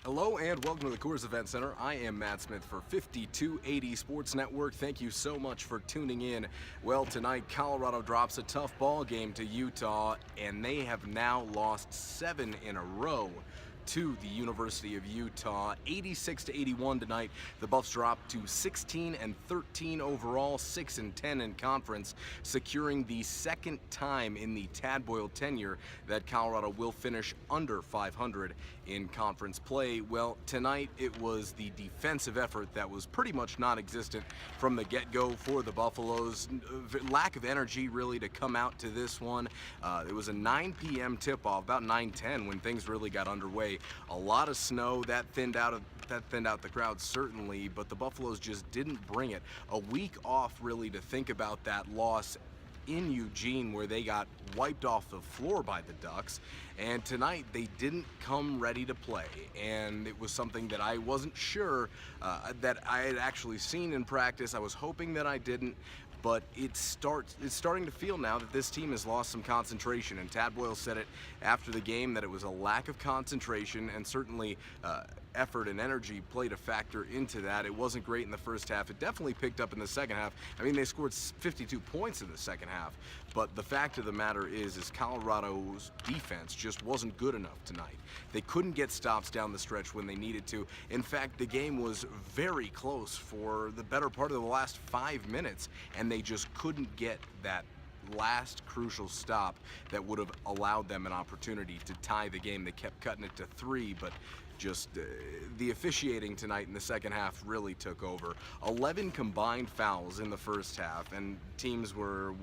Hello and welcome to the Coors Event Center. I am Matt Smith for 5280 Sports Network. Thank you so much for tuning in. Well, tonight Colorado drops a tough ball game to Utah, and they have now lost 7 in a row to the University of Utah. 86-81 tonight. The Buffs dropped to 16-13 overall, 6-10 in conference, securing the second time in the Tad Boyle tenure that Colorado will finish under 500 in conference play. Well, tonight it was the defensive effort that was pretty much non-existent from the get-go for the Buffaloes. Lack of energy really to come out to this one. It was a 9 p.m. tip-off, about 9:10 when things really got underway. A lot of snow that thinned out the crowd certainly, but the Buffaloes just didn't bring it. A week off really to think about that loss in Eugene, where they got wiped off the floor by the Ducks, and tonight they didn't come ready to play, and it was something that I wasn't sure that I had actually seen in practice. I was hoping that I didn't, but it's starting to feel now that this team has lost some concentration, and Tad Boyle said it after the game that it was a lack of concentration, and certainly effort and energy played a factor into that. It wasn't great in the first half. It definitely picked up in the second half. I mean, they scored 52 points in the second half, but the fact of the matter is Colorado's defense just wasn't good enough tonight. They couldn't get stops down the stretch when they needed to. In fact, the game was very close for the better part of the last 5 minutes, and they just couldn't get that last crucial stop that would have allowed them an opportunity to tie the game. They kept cutting it to 3, but just the officiating tonight in the second half really took over. 11 combined fouls in the first half, and teams were,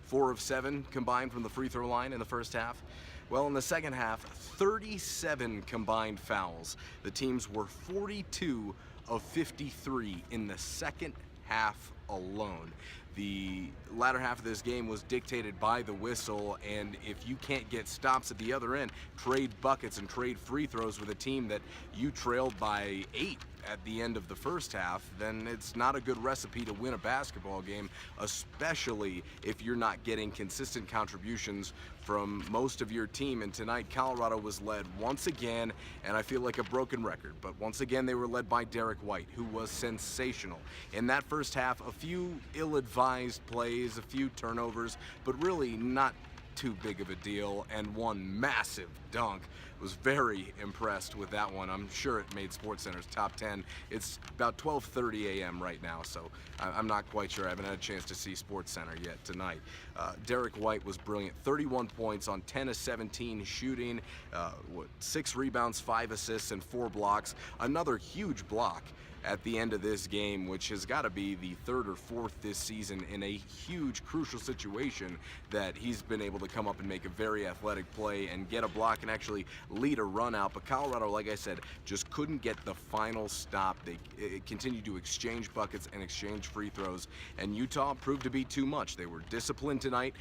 4 of 7 combined from the free throw line in the first half? Well, in the second half, 37 combined fouls. The teams were 42 of 53 in the second half alone. The latter half of this game was dictated by the whistle, and if you can't get stops at the other end, trade buckets and trade free throws with a team that you trailed by 8 at the end of the first half, then it's not a good recipe to win a basketball game, especially if you're not getting consistent contributions from most of your team. And tonight, Colorado was led once again, and I feel like a broken record, but once again they were led by Derrick White, who was sensational. In that first half, a few ill-advised plays, a few turnovers, but really not too big of a deal, and one massive dunk. Was very impressed with that one. I'm sure it made SportsCenter's top 10. It's about 12:30 a.m. right now, so I'm not quite sure. I haven't had a chance to see SportsCenter yet tonight. Derrick White was brilliant. 31 points on 10 of 17 shooting, 6 rebounds, 5 assists, and 4 blocks. Another huge block at the end of this game, which has got to be the 3rd or 4th this season in a huge, crucial situation that he's been able to come up and make a very athletic play and get a block and actually lead a run out. But Colorado, like I said, just couldn't get the final stop. They continued to exchange buckets and exchange free throws, and Utah proved to be too much. They were disciplined tonight.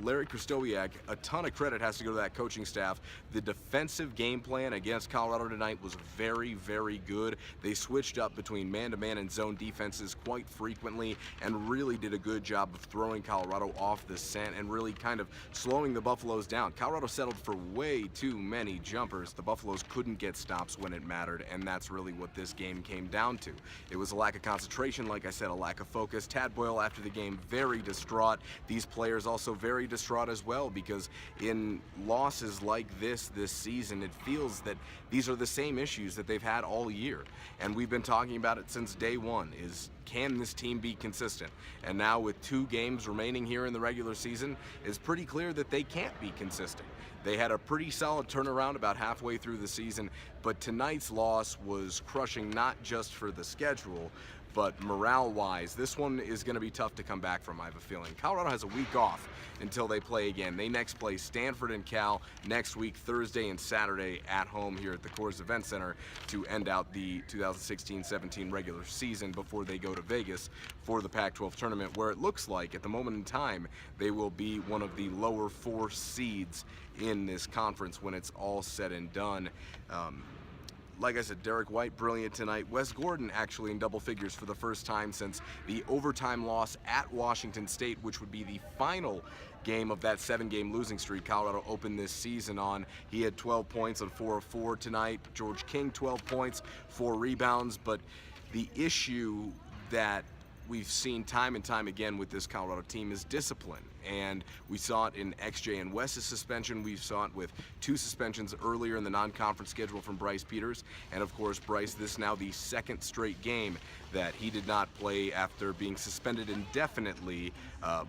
Larry Krystkowiak, a ton of credit has to go to that coaching staff. The defensive game plan against Colorado tonight was very, very good. They switched up between man-to-man and zone defenses quite frequently and really did a good job of throwing Colorado off the scent and really kind of slowing the Buffaloes down. Colorado settled for way too many jumpers. The Buffaloes couldn't get stops when it mattered, and that's really what this game came down to. It was a lack of concentration, like I said, a lack of focus. Tad Boyle after the game very distraught. These players also very distraught as well, because in losses like this season, it feels that these are the same issues that they've had all year, and we've been talking about it since day one. Is can this team be consistent? And now with 2 games remaining here in the regular season, it's pretty clear that they can't be consistent. They had a pretty solid turnaround about halfway through the season, but tonight's loss was crushing, not just for the schedule, but morale-wise. This one is going to be tough to come back from, I have a feeling. Colorado has a week off until they play again. They next play Stanford and Cal next week, Thursday and Saturday at home here at the Coors Event Center to end out the 2016-17 regular season before they go to Vegas for the Pac-12 tournament, where it looks like at the moment in time they will be one of the lower 4 seeds in this conference when it's all said and done. like I said, Derrick White, brilliant tonight. Wes Gordon actually in double figures for the first time since the overtime loss at Washington State, which would be the final game of that 7-game losing streak Colorado opened this season on. He had 12 points on 4 of 4 tonight. George King, 12 points, 4 rebounds. But the issue that we've seen time and time again with this Colorado team is discipline. And we saw it in XJ and Wes's suspension. We saw it with 2 suspensions earlier in the non-conference schedule from Bryce Peters. And of course, Bryce, this is now the 2nd straight game that he did not play after being suspended indefinitely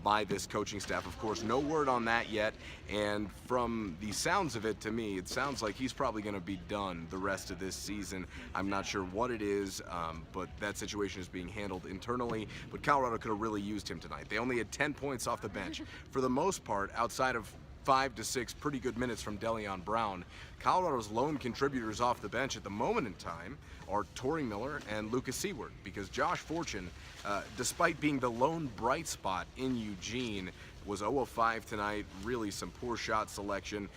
by this coaching staff. Of course, no word on that yet. And from the sounds of it, to me, it sounds like he's probably going to be done the rest of this season. I'm not sure what it is, but that situation is being handled internally. But Colorado could have really used him tonight. They only had 10 points off the bench. For the most part, outside of 5 to 6 pretty good minutes from Deleon Brown, Colorado's lone contributors off the bench at the moment in time are Torrey Miller and Lucas Seward, because Josh Fortune, despite being the lone bright spot in Eugene, was 0 of 5 tonight. Really some poor shot selection,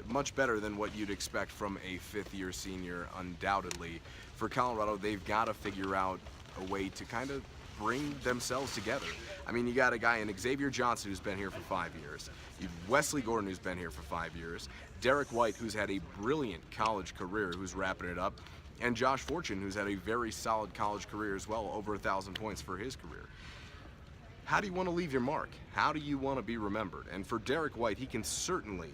much better than what you'd expect from a 5th-year senior, undoubtedly. For Colorado, they've got to figure out a way to kind of bring themselves together. I mean, you got a guy in Xavier Johnson who's been here for 5 years. You've Wesley Gordon who's been here for 5 years. Derrick White, who's had a brilliant college career, who's wrapping it up. And Josh Fortune, who's had a very solid college career as well, over 1,000 points for his career. How do you want to leave your mark? How do you want to be remembered? And for Derrick White, he can certainly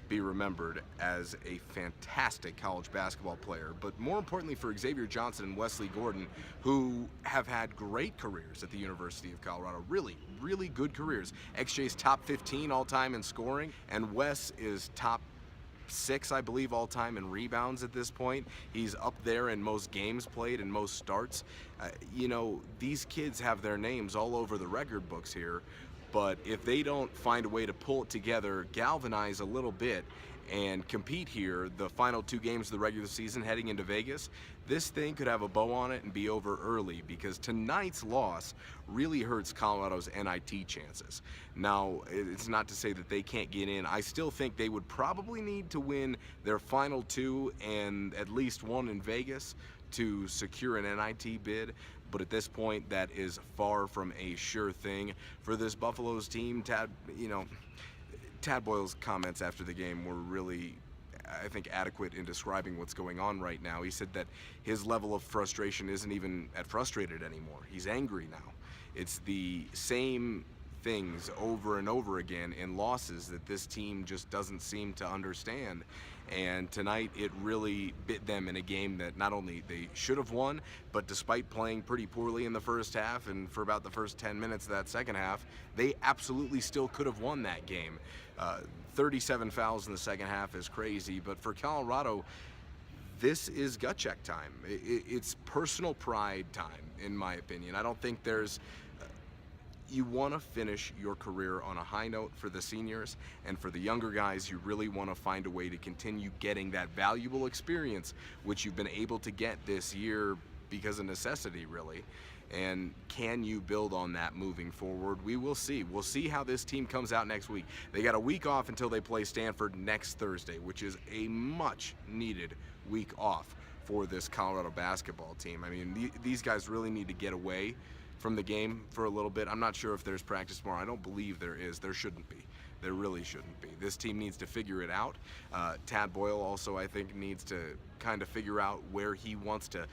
be remembered as a fantastic college basketball player, but more importantly for Xavier Johnson and Wesley Gordon, who have had great careers at the University of Colorado. Really good careers. XJ's top 15 all-time in scoring, and Wes is top 6, I believe, all-time in rebounds at this point. He's up there in most games played and most starts. You know, these kids have their names all over the record books here, but if they don't find a way to pull it together, galvanize a little bit, and compete here the final 2 games of the regular season heading into Vegas, this thing could have a bow on it and be over early, because tonight's loss really hurts Colorado's NIT chances. Now, it's not to say that they can't get in. I still think they would probably need to win their final 2 and at least 1 in Vegas to secure an NIT bid. But at this point, that is far from a sure thing for this Buffaloes team. Tad Boyle's comments after the game were really, I think, adequate in describing what's going on right now. He said that his level of frustration isn't even at frustrated anymore. He's angry now. It's the same things over and over again in losses that this team just doesn't seem to understand. And tonight it really bit them in a game that not only they should have won, but despite playing pretty poorly in the first half and for about the first 10 minutes of that second half, they absolutely still could have won that game. 37 fouls in the second half is crazy, but for Colorado, this is gut check time. It's personal pride time, in my opinion. I don't think there's you want to finish your career on a high note for the seniors, and for the younger guys, you really want to find a way to continue getting that valuable experience, which you've been able to get this year because of necessity, really. And can you build on that moving forward? We will see. We'll see how this team comes out next week. They got a week off until they play Stanford next Thursday, which is a much needed week off for this Colorado basketball team. I mean, these guys really need to get away from the game for a little bit. I'm not sure if there's practice tomorrow. I don't believe there is. There shouldn't be. There really shouldn't be. This team needs to figure it out. Tad Boyle also, I think, needs to kind of figure out where he wants to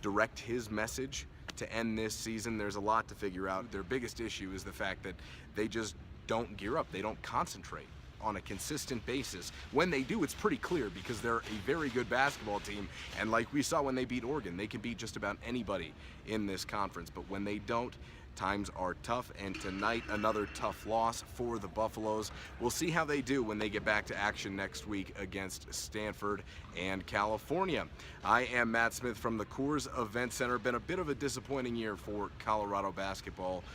direct his message to end this season. There's a lot to figure out. Their biggest issue is the fact that they just don't gear up. They don't concentrate on a consistent basis. When they do, it's pretty clear, because they're a very good basketball team, and like we saw when they beat Oregon, they can beat just about anybody in this conference. But when they don't, times are tough, and tonight another tough loss for the Buffaloes. We'll see how they do when they get back to action next week against Stanford and California. I am Matt Smith from the Coors Event Center. Been a bit of a disappointing year for Colorado basketball,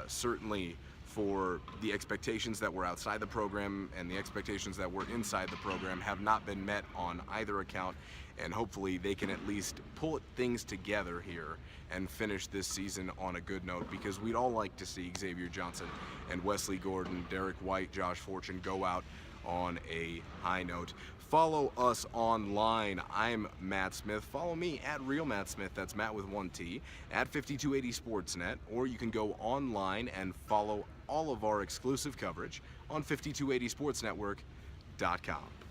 certainly for the expectations that were outside the program and the expectations that were inside the program have not been met on either account, and hopefully they can at least pull things together here and finish this season on a good note, because we'd all like to see Xavier Johnson and Wesley Gordon, Derrick White, Josh Fortune go out on a high note. follow us online. I'm Matt Smith. Follow me at Real Matt Smith, that's Matt with 1T, at 5280 Sportsnet, or you can go online and follow all of our exclusive coverage on 5280sportsnetwork.com.